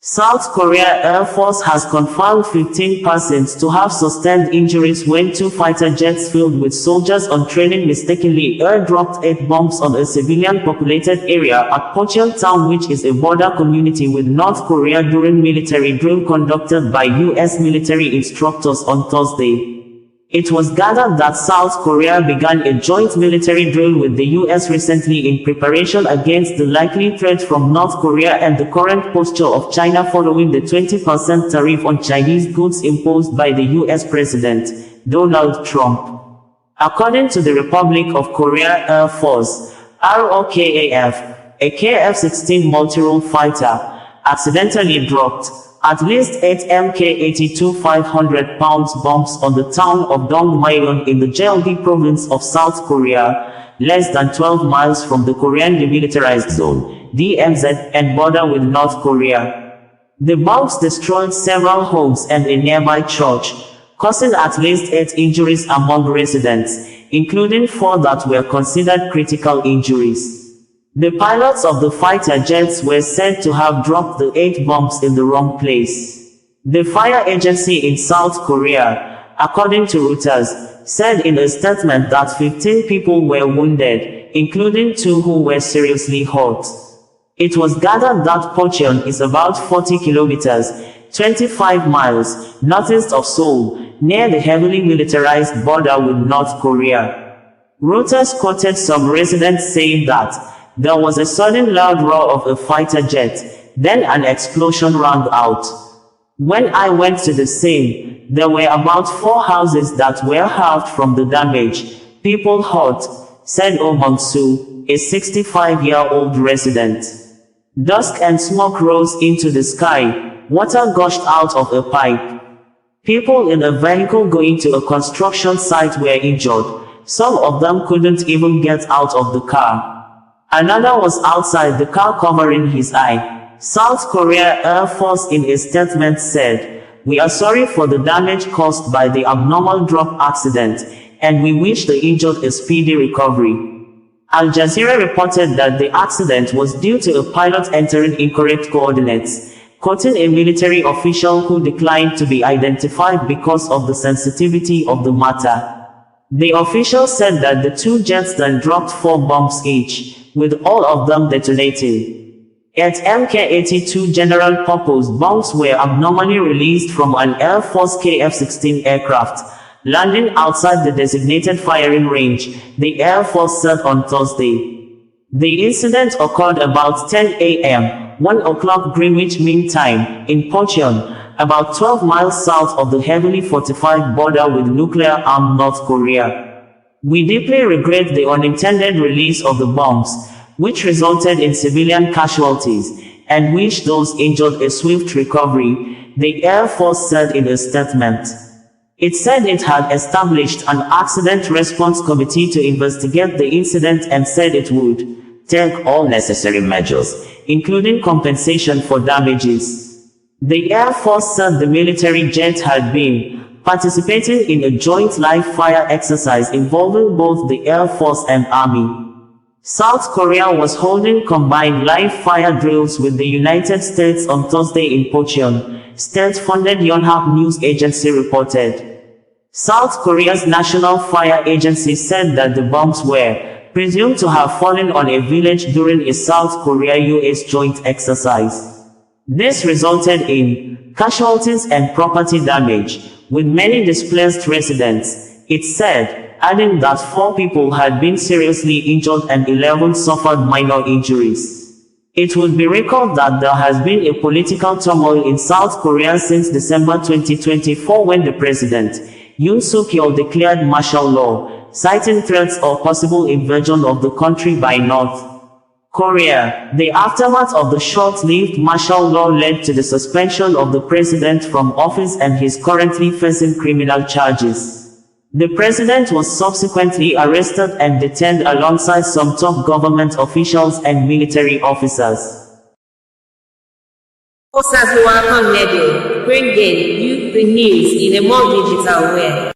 South Korea Air Force has confirmed 15 persons to have sustained injuries when two fighter jets filled with soldiers on training mistakenly airdropped 8 bombs on a civilian populated area at Pocheon town, which is a border community with North Korea, during military drill conducted by U.S. military instructors on Thursday. It was gathered that South Korea began a joint military drill with the U.S. recently in preparation against the likely threat from North Korea and the current posture of China following the 20% tariff on Chinese goods imposed by the U.S. President Donald Trump. According to the Republic of Korea Air Force, ROKAF, a KF-16 multi-role fighter accidentally dropped at least 8 Mk-82 500-pound bombs on the town of Dongmyeon in the Jeolgi province of South Korea, less than 12 miles from the Korean Demilitarized Zone (DMZ) and border with North Korea. The bombs destroyed several homes and a nearby church, causing at least 8 injuries among residents, including 4 that were considered critical injuries. The pilots of the fighter jets were said to have dropped the 8 bombs in the wrong place. The fire agency in South Korea, according to Reuters, said in a statement that 15 people were wounded, including 2 who were seriously hurt. It was gathered that Pocheon is about 40 kilometers, 25 miles, northeast of Seoul, near the heavily militarized border with North Korea. Reuters quoted some residents saying that there was a sudden loud roar of a fighter jet, then an explosion rang out. When I went to the scene, there were about 4 houses that were halved from the damage. People hurt, said Oh Mong-soo, a 65-year-old resident. Dust and smoke rose into the sky. Water gushed out of a pipe. People in a vehicle going to a construction site were injured. Some of them couldn't even get out of the car. Another was outside the car covering his eye. South Korea Air Force in a statement said, "We are sorry for the damage caused by the abnormal drop accident, and we wish the injured a speedy recovery." Al Jazeera reported that the accident was due to a pilot entering incorrect coordinates, quoting a military official who declined to be identified because of the sensitivity of the matter. The official said that the 2 jets then dropped 4 bombs each, with all of them detonating. 8 Mk-82 general-purpose bombs were abnormally released from an Air Force KF-16 aircraft, landing outside the designated firing range, the Air Force said on Thursday. The incident occurred about 10 a.m., 1 o'clock Greenwich Mean Time, in Pocheon, about 12 miles south of the heavily fortified border with nuclear-armed North Korea. "We deeply regret the unintended release of the bombs, which resulted in civilian casualties, and wish those injured a swift recovery," the Air Force said in a statement. It said it had established an accident response committee to investigate the incident and said it would take all necessary measures, including compensation for damages. The Air Force said the military jet had been participating in a joint live-fire exercise involving both the Air Force and Army. South Korea was holding combined live-fire drills with the United States on Thursday in Pocheon, state-funded Yonhap news agency reported. South Korea's National Fire Agency said that the bombs were presumed to have fallen on a village during a South Korea-US joint exercise. This resulted in casualties and property damage, with many displaced residents, it said, adding that 4 people had been seriously injured and 11 suffered minor injuries. It would be recalled that there has been a political turmoil in South Korea since December 2024 when the president, Yoon Suk-yeol, declared martial law, citing threats of possible invasion of the country by North Korea. The aftermath of the short-lived martial law led to the suspension of the president from office, and he is currently facing criminal charges. The president was subsequently arrested and detained alongside some top government officials and military officers. Bringing you the news in a more digital way.